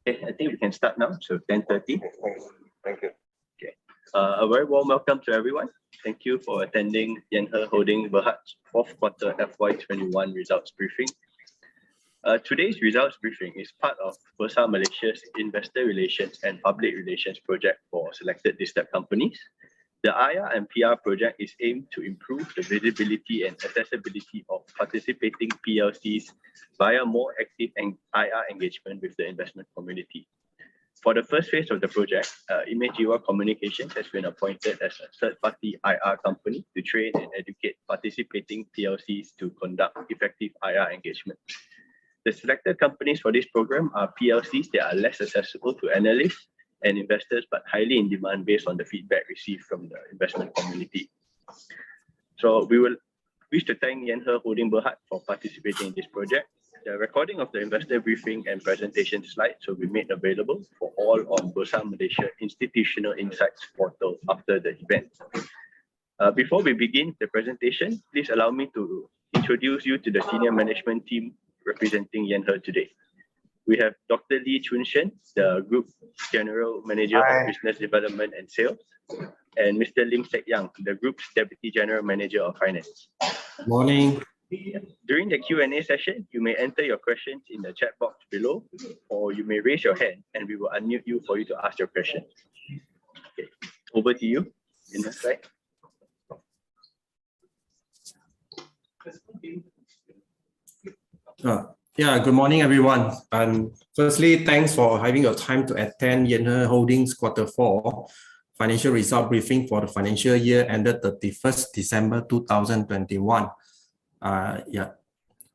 Okay, I think we can start now. So 10:30. Thank you. Okay. A very warm welcome to everyone. Thank you for attending Yenher Holding Berhad's fourth quarter FY21 results briefing. Today's results briefing is part of Bursa Malaysia's Investor Relations and Public Relations project for selected listed companies. The IR and PR project is aimed to improve the visibility and accessibility of participating PLCs via more active IR engagement with the investment community. For the first phase of the project, Imageewa Communications has been appointed as a third-party IR company to train and educate participating PLCs to conduct effective IR engagement. The selected companies for this program are PLCs that are less accessible to analysts and investors, but highly in demand based on the feedback received from the investment community. So we will wish to thank Yenher Holding Berhad for participating in this project. The recording of the investor briefing and presentation slides will be made available for all on Bursa Malaysia Institutional Insights portal after the event. Before we begin the presentation, please allow me to introduce you to the senior management team representing Yenher today. We have Dr. Lee Chun Shen, the Group General Manager of Business Development and Sales, and Mr. Lim Sek Yang, the Group's Deputy General Manager of Finance. Morning. During the Q&A session, you may enter your questions in the chat box below, or you may raise your hand and we will unmute you for you to ask your question. Okay, over to you. In the slide. Good morning, everyone. And firstly, thanks for having your time to attend Yenher Holdings Q4 financial result briefing for the financial year ended 31st December 2021.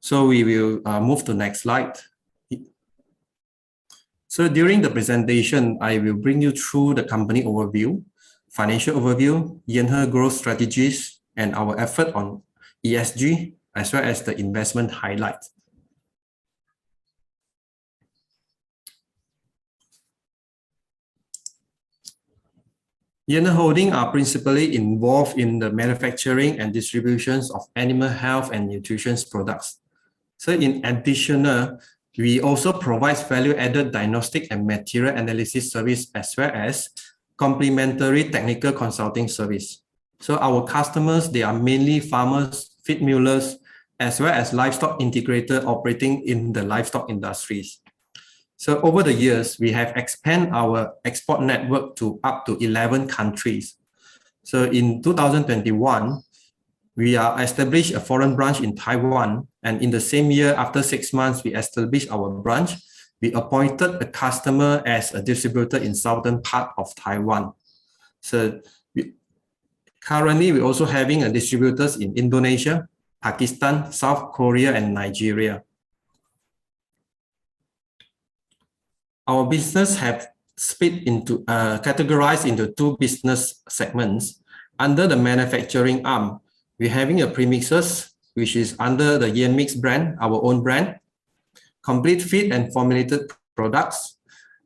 So we will move to next slide. So during the presentation, I will bring you through the company overview, financial overview, Yenher growth strategies, and our effort on ESG, as well as the investment highlights. Yenher Holding are principally involved in the manufacturing and distributions of animal health and nutrition products. So in addition, we also provide value-added diagnostic and material analysis service as well as complementary technical consulting service. So our customers, they are mainly farmers, feed millers, as well as livestock integrator operating in the livestock industries. So over the years, we have expanded our export network to up to 11 countries. So in 2021, we are established a foreign branch in Taiwan. And in the same year, after 6 months, we established our branch. We appointed a customer as a distributor in southern part of Taiwan. So currently, we're also having a distributors in Indonesia, Pakistan, South Korea, and Nigeria. Our business have split into categorized into two business segments. Under the manufacturing arm, we're having a premixes, which is under the Yenmix brand, our own brand, complete feed and formulated products,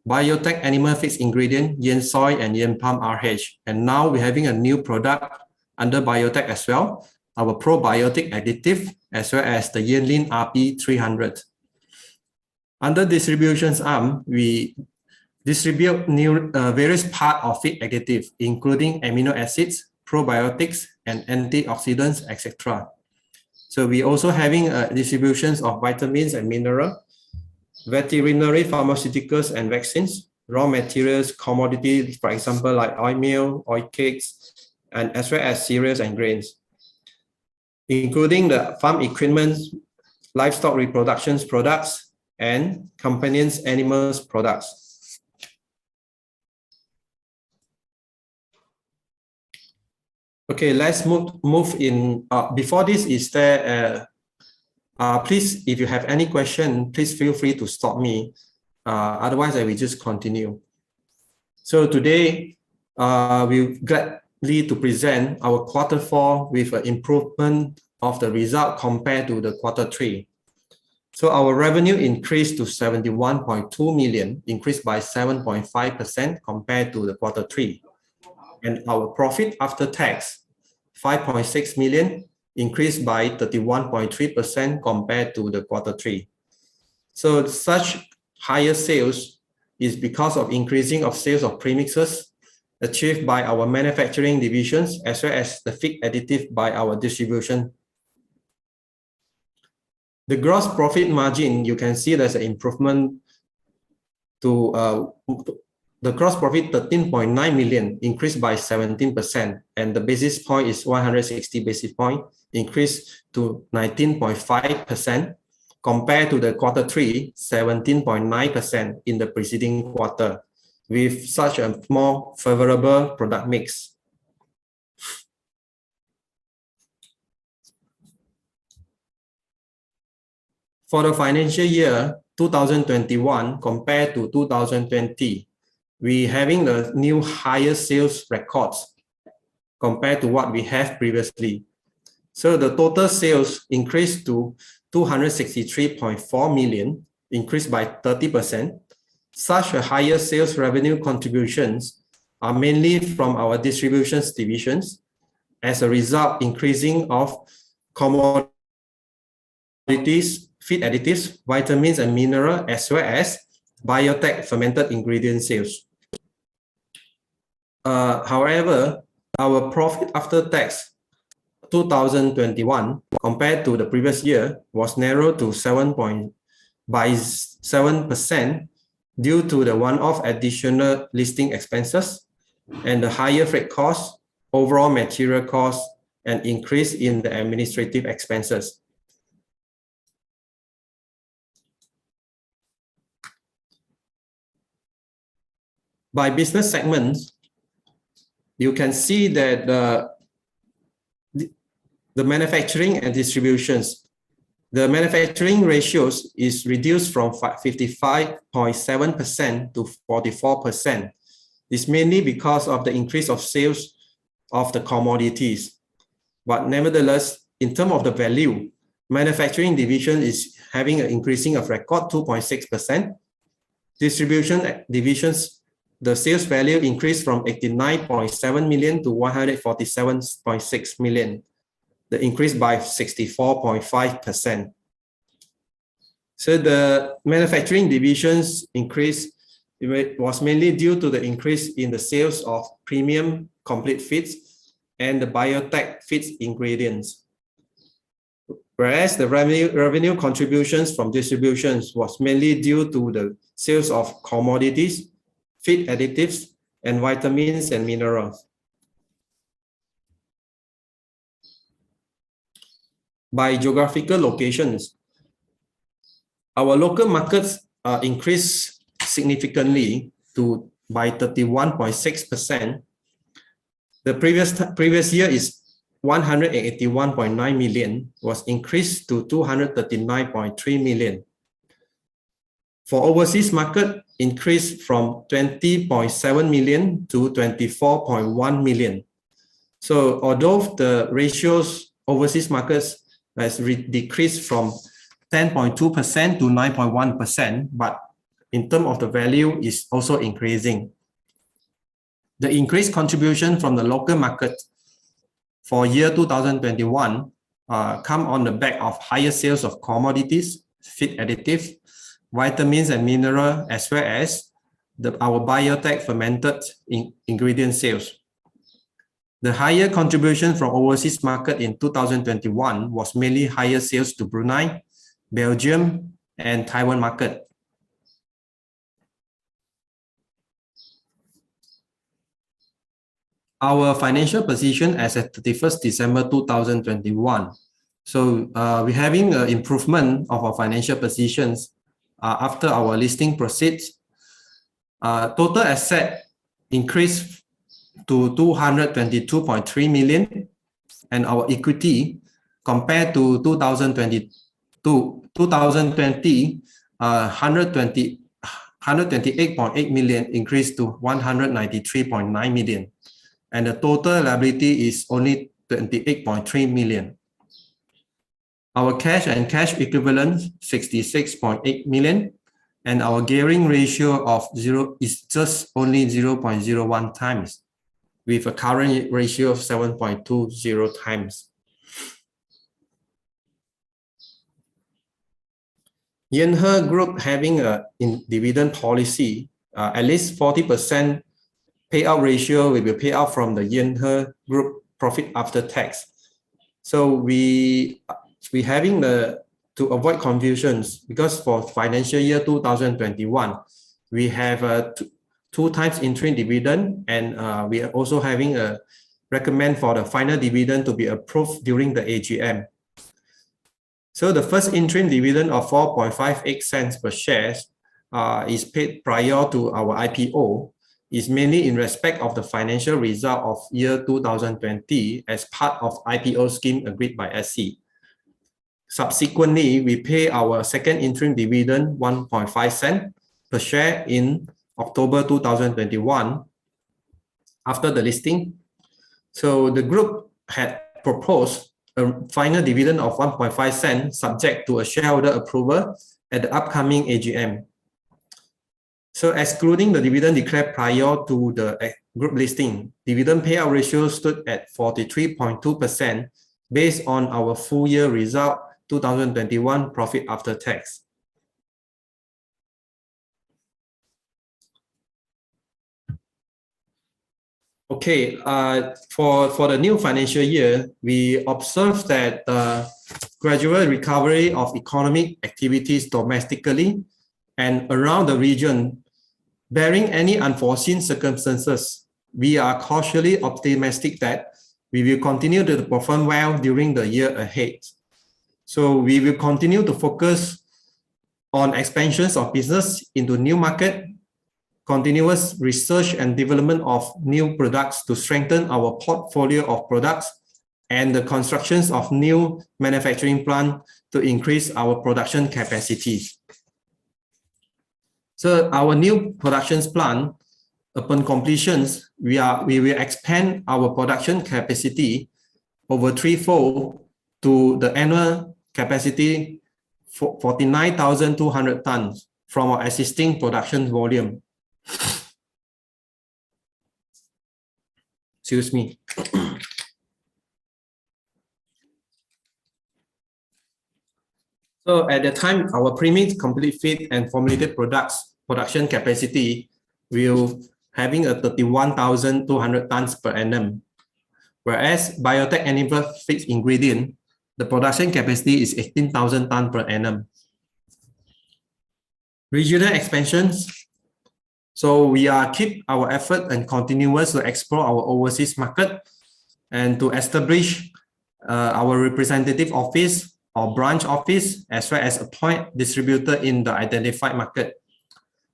biotech animal feeds ingredient, Yen Soy and Yen Palm RH. And now we're having a new product under biotech as well, our probiotic additive, as well as the Yenlin RP 300. Under distributions arm, we distribute various parts of feed additive, including amino acids, probiotics, and antioxidants, etc. So we also having distributions of vitamins and mineral, veterinary pharmaceuticals and vaccines, raw materials, commodities, for example, like oil meal, oil cakes, and as well as cereals and grains, including the farm equipment, livestock reproduction products, and companion animals products. Okay, let's move in. Before this, is there, please, if you have any question, please feel free to stop me. Otherwise, I will just continue. So today, we're gladly to present our Q4 with an improvement of the result compared to the Q3. So our revenue increased to 71.2 million, increased by 7.5% compared to the Q3. And our profit after tax, 5.6 million, increased by 31.3% compared to the Q3. So such higher sales is because of increasing of sales of premixes achieved by our manufacturing divisions, as well as the feed additive by our distribution. The gross profit margin, you can see there's an improvement to the gross profit 13.9 million, increased by 17%, and the basis point is 160 basis point, increased to 19.5%, compared to the Q3, 17.9% in the preceding quarter, with such a more favorable product mix. For the financial year 2021 compared to 2020, we having the new higher sales records compared to what we have previously. So the total sales increased to 263.4 million, increased by 30%. Such a higher sales revenue contributions are mainly from our distributions divisions, as a result increasing of commodities, feed additives, vitamins and mineral, as well as biotech fermented ingredient sales. However, our profit after tax 2021 compared to the previous year was narrowed to 7% due to the one-off additional listing expenses and the higher freight costs, overall material costs, and increase in the administrative expenses. By business segments, you can see that the manufacturing and distributions, the manufacturing ratios is reduced from 55.7% to 44%. It's mainly because of the increase of sales of the commodities. But nevertheless, in terms of the value, manufacturing division is having an increasing of record 2.6%. Distribution divisions, the sales value increased from 89.7 million to 147.6 million. The increase by 64.5%. So the manufacturing division's increase was mainly due to the increase in the sales of premium complete feeds and the biotech feeds ingredients. Whereas the revenue contributions from distributions was mainly due to the sales of commodities, feed additives, and vitamins and minerals. By geographical locations, our local markets increased significantly by 31.6%. The previous year is 181.9 million, was increased to 239.3 million. For overseas market, increased from 20.7 million to 24.1 million. So although the ratios overseas markets has decreased from 10.2% to 9.1%, but in terms of the value is also increasing. The increased contribution from the local market for year 2021 come on the back of higher sales of commodities, feed additives, vitamins and mineral, as well as our biotech fermented ingredient sales. The higher contribution from overseas market in 2021 was mainly higher sales to Brunei, Belgium, and Taiwan market. Our financial position as at 31st December 2021. So we're having an improvement of our financial positions after our listing proceeds. Total asset increased to 222.3 million, and our equity compared to 2020, 128.8 million increased to 193.9 million, and the total liability is only 28.3 million. Our cash and cash equivalents 66.8 million, and our gearing ratio of 0 is just only 0.01 times, with a current ratio of 7.20 times. Yenher Group having a dividend policy at least 40% payout ratio will be paid out from the Yenher group profit after tax. So we having to avoid confusions, because for financial year 2021, we have two times interim dividend, and we are also having a recommend for the final dividend to be approved during the AGM. So the first interim dividend of 4.58 cents per share is paid prior to our IPO, is mainly in respect of the financial result of year 2020 as part of IPO scheme agreed by SC. Subsequently, we pay our second interim dividend 1.5 cents per share in October 2021 after the listing. So the group had proposed a final dividend of 1.5 cents subject to a shareholder approval at the upcoming AGM. So excluding the dividend declared prior to the group listing, dividend payout ratio stood at 43.2% based on our full year result 2021 profit after tax. Okay, for the new financial year, we observe that gradual recovery of economic activities domestically and around the region, barring any unforeseen circumstances, we are cautiously optimistic that we will continue to perform well during the year ahead. So we will continue to focus on expansions of business into new market, continuous research and development of new products to strengthen our portfolio of products, and the constructions of new manufacturing plant to increase our production capacity. So our new production plant, upon completions, we will expand our production capacity over threefold to the annual capacity for 49,200 tons from our existing production volume. Excuse me. So at the time, our premix complete feed and formulated products production capacity will having a 31,200 tons per annum, whereas biotech animal feed ingredient, the production capacity is 18,000 tons per annum. Regional expansions. So we are keep our effort and continuous to explore our overseas market and to establish our representative office or branch office, as well as appoint distributor in the identified market.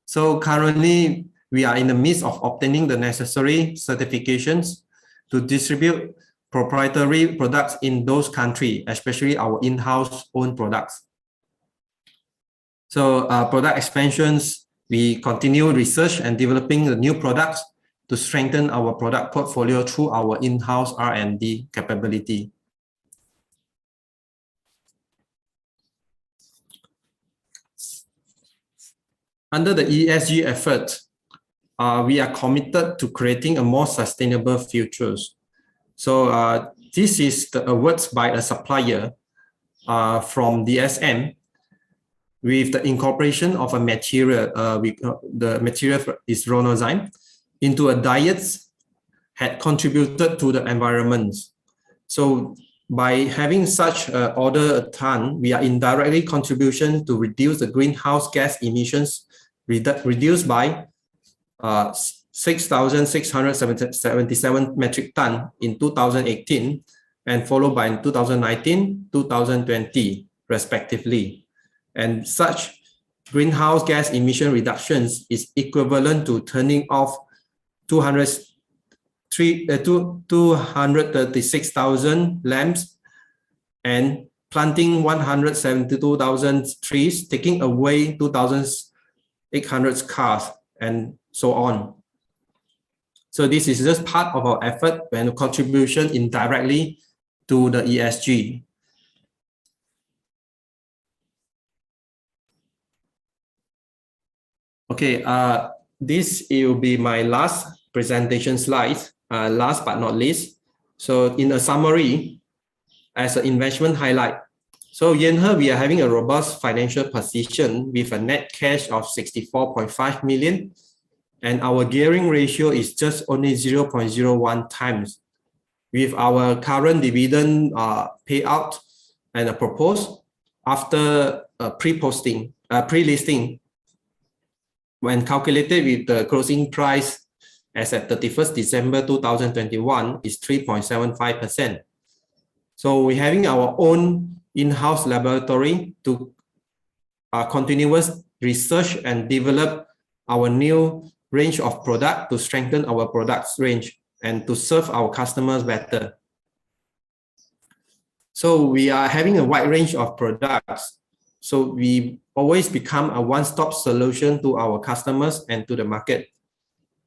So currently, we are in the midst of obtaining the necessary certifications to distribute proprietary products in those countries, especially our in-house own products. So product expansions, we continue research and developing the new products to strengthen our product portfolio through our in-house R&D capability. Under the ESG effort, we are committed to creating a more sustainable future. So this is the awards by a supplier from DSM with the incorporation of a material, the material is ronozyme, into a diet had contributed to the environment. So by having such order a ton, we are indirectly contribution to reduce the greenhouse gas emissions reduced by 6,677 metric ton in 2018 and followed by in 2019, 2020 respectively. And such greenhouse gas emission reductions is equivalent to turning off 236,000 lamps and planting 172,000 trees, taking away 2,800 cars, and so on. So this is just part of our effort and contribution indirectly to the ESG. Okay, this will be my last presentation slide, last but not least. So in a summary, as an investment highlight, so Yenher, we are having a robust financial position with a net cash of 64.5 million and our gearing ratio is just only 0.01 times. With our current dividend payout and a proposed after pre-listing, when calculated with the closing price as at 31st December 2021 is 3.75%. So we're having our own in-house laboratory to continuous research and develop our new range of product to strengthen our products range and to serve our customers better. So we are having a wide range of products. So we always become a one-stop solution to our customers and to the market.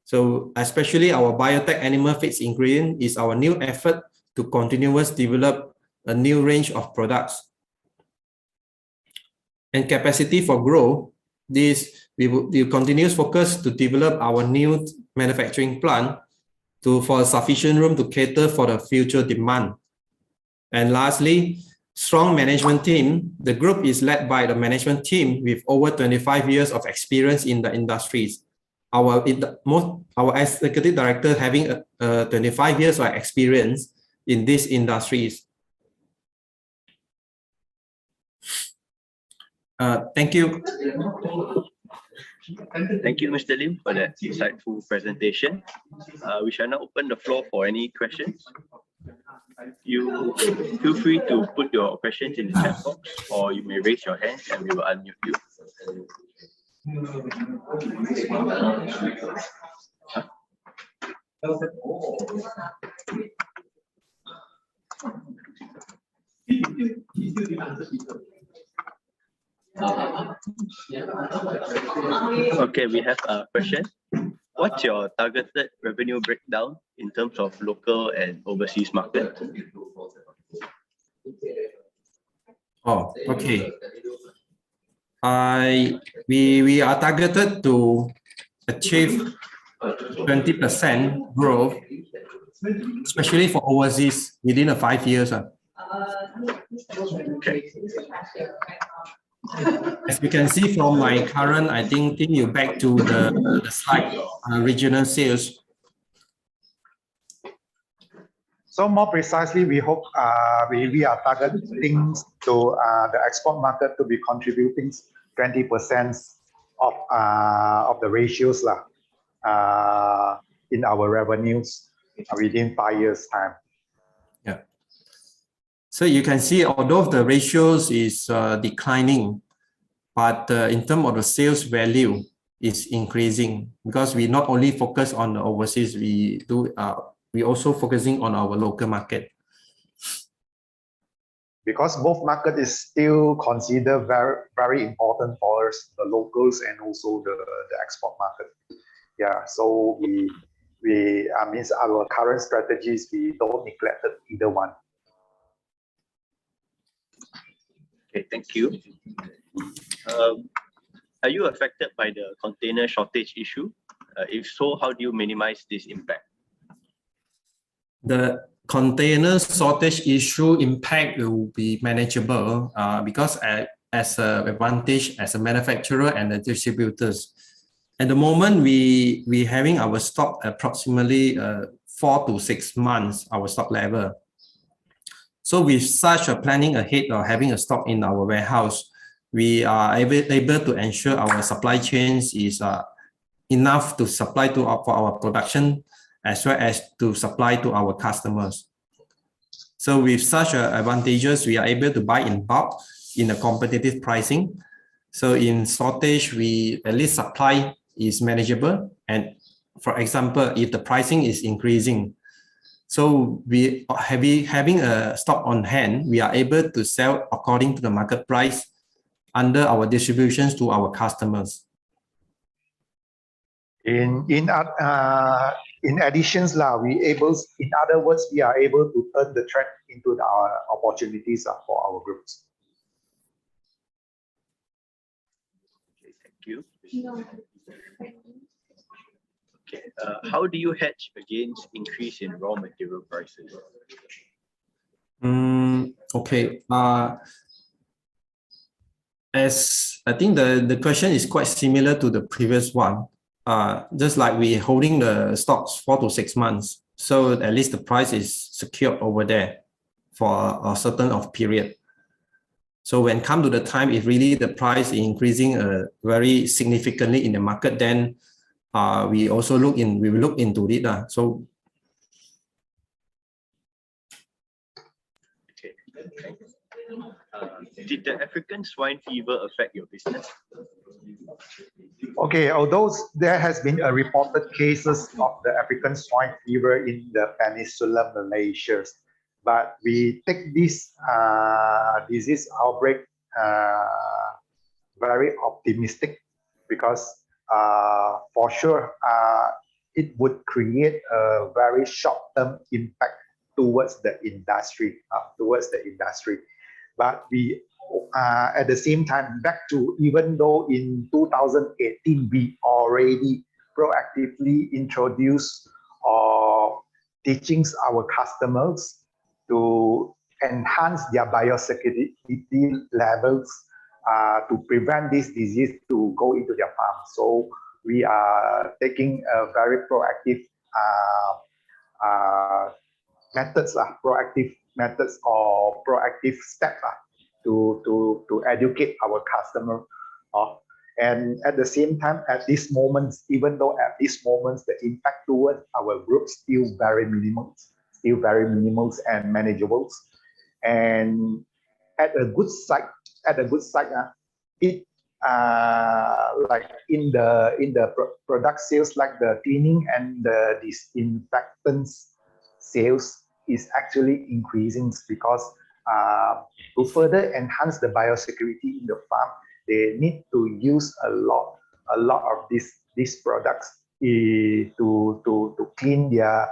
So especially our biotech animal feeds ingredient is our new effort to continuously develop a new range of products. And capacity for growth, we will continuous focus to develop our new manufacturing plant for sufficient room to cater for the future demand. And lastly, strong management team. The group is led by the management team with over 25 years of experience in the industries. Our executive director having 25 years of experience in these industries. Thank you. Thank you, Mr. Lim, for that insightful presentation. We shall now open the floor for any questions. You feel free to put your questions in the chat box, or you may raise your hand and we will unmute you. Okay, we have a question. What's your targeted revenue breakdown in terms of local and overseas market? Oh, okay. We are targeted to achieve 20% growth, especially for overseas within 5 years. Okay. As you can see from my current, I think taking you back to the slide, regional sales. So more precisely, we hope we are targeting to the export market to be contributing 20% of the ratios in our revenues within 5 years' time. Yeah. So you can see, although the ratios is declining, but in terms of the sales value is increasing, because we not only focus on the overseas, we also focusing on our local market. Because both market is still considered very important for us, the locals and also the export market. Yeah, so means our current strategies, we don't neglect either one. Okay, thank you. Are you affected by the container shortage issue? If so, how do you minimize this impact? The container shortage issue impact will be manageable because as an advantage as a manufacturer and the distributors. At the moment, we having our stock approximately 4 to 6 months, our stock level. So with such a planning ahead or having a stock in our warehouse, we are able to ensure our supply chains is enough to supply for our production as well as to supply to our customers. So with such advantages, we are able to buy in bulk in a competitive pricing. So in shortage, we at least supply is manageable. And for example, if the pricing is increasing, so we having a stock on hand, we are able to sell according to the market price under our distributions to our customers. In addition, in other words, we are able to turn the trend into our opportunities for our groups. Okay, thank you. Okay, how do you hedge against increase in raw material prices? Okay. As I think the question is quite similar to the previous one. just like we holding the stocks 4 to 6 months. So at least the price is secured over there for a certain of period. So when come to the time, if really the price is increasing very significantly in the market, then we also will look into it. So okay. Did the African swine fever affect your business? Okay, although there has been a reported cases of the African swine fever in the Peninsula Malaysia, but we take this disease outbreak very optimistic, because for sure it would create a very short-term impact towards the industry. But we at the same time, back to, even though in 2018 we already proactively introduced or teaching our customers to enhance their biosecurity levels to prevent this disease to go into their farm. So we are taking a very proactive methods or proactive steps to educate our customer. And at the same time, at this moment, even though at this moment the impact towards our group still very minimal and manageable. And at a good side, it like in the product sales, like the cleaning and the disinfectants sales is actually increasing, because to further enhance the biosecurity in the farm, they need to use a lot of these products to clean their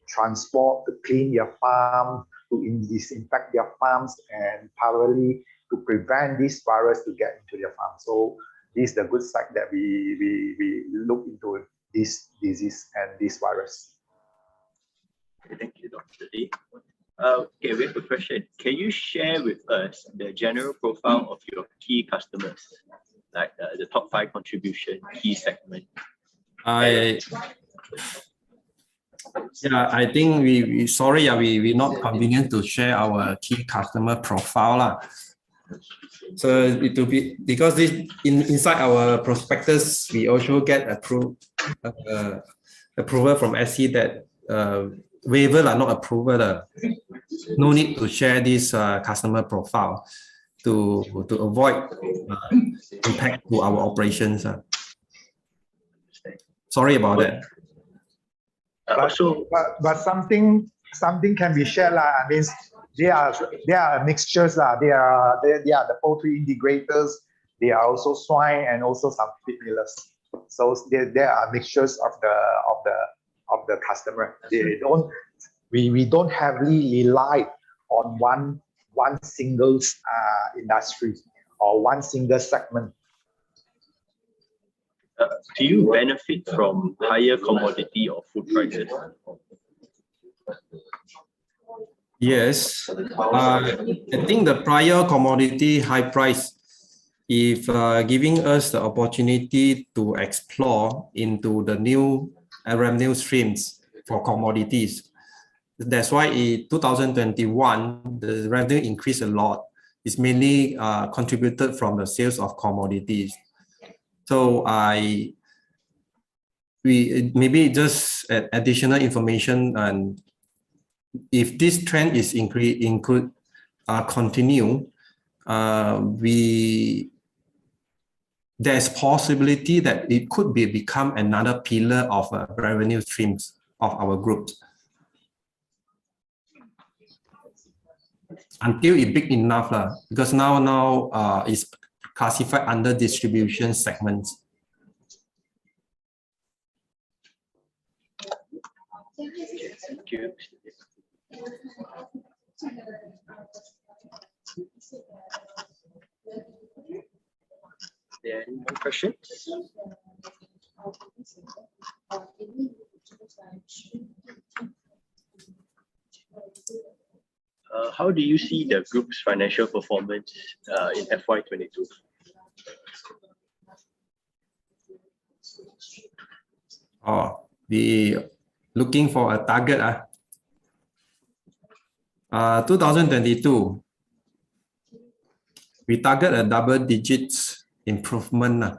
transport, to clean their farm, to disinfect their farms, and thoroughly to prevent this virus to get into their farm. So this is the good side that we look into this disease and this virus. Thank you, Dr. Lee. Okay, we have a question. Can you share with us the general profile of your key customers, like the top 5 contribution, key segment? I think we're not convenient to share our key customer profile. So it will be because this inside our prospectus, we also get approval from SC that waiver not approval. No need to share this customer profile to avoid impact to our operations. Sorry about that. But something can be shared. I mean, they are mixtures. They are the poultry integrators. They are also swine and also some feed millers. So there are mixtures of the customer. We don't heavily rely on one single industry or one single segment. Do you benefit from higher commodity or food prices? Yes, I think the prior commodity high price, if giving us the opportunity to explore into the new revenue streams for commodities. That's why in 2021, the revenue increased a lot. It's mainly contributed from the sales of commodities. So we maybe just additional information, and if this trend is continue, there's possibility that it could become another pillar of revenue streams of our group. Until it's big enough, because now it's classified under distribution segments. Thank you. Any more questions? How do you see the group's financial performance in FY22? We looking for a target. 2022, we target a double digits improvement.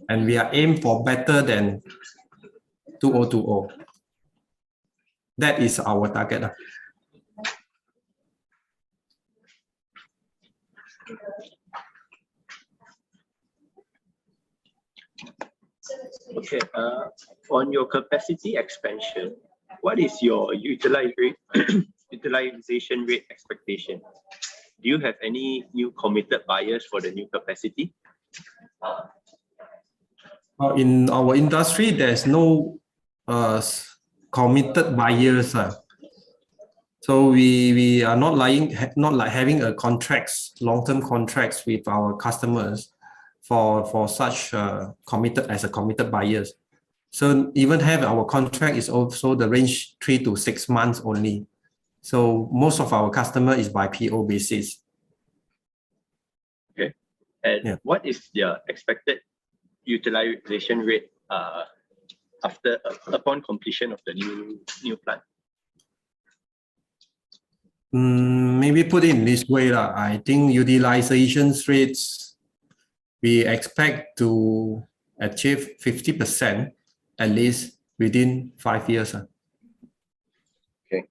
And we are aim for better than 2020. That is our target. Okay, on your capacity expansion, what is your utilization rate expectation? Do you have any new committed buyers for the new capacity? In our industry, there's no committed buyers. So we are not like having a long-term contracts with our customers for such committed buyers. So even have our contract is also the range 3 to 6 months only. So most of our customer is by PO basis. Okay, and what is the expected utilization rate upon completion of the new plant? Maybe put it in this way. I think utilization rates, we expect to achieve 50% at least within 5 years. Okay.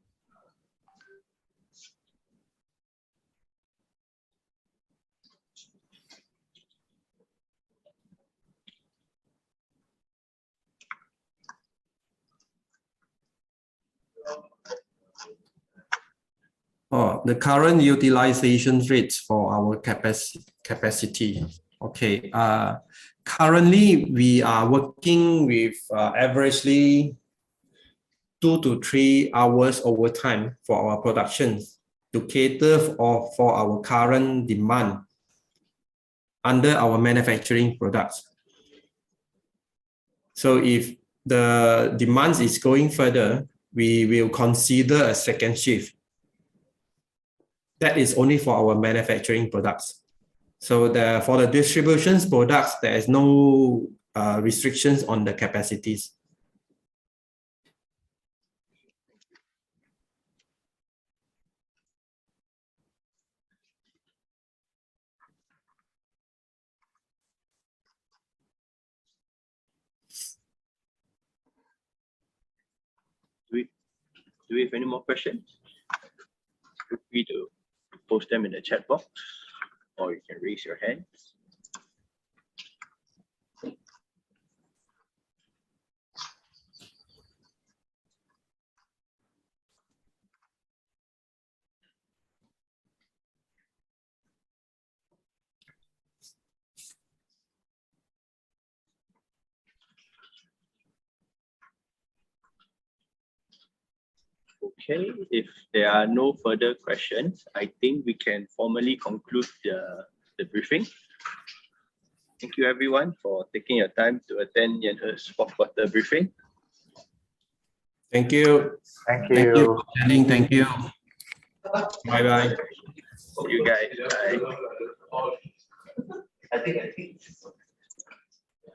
The current utilization rates for our capacity. Okay. Currently, we are working with averagely 2 to 3 hours overtime for our production to cater for our current demand under our manufacturing products. So if the demand is going further, we will consider a second shift. That is only for our manufacturing products. So for the distributions products, there is no restrictions on the capacities. Do we have any more questions? Feel free to post them in the chat box, or you can raise your hands. Okay, if there are no further questions, I think we can formally conclude the briefing. Thank you everyone for taking your time to attend Yenher's fourth quarter briefing. Thank you. Thank you. Thank you. Thank you. Bye-bye. You guys. Bye. I think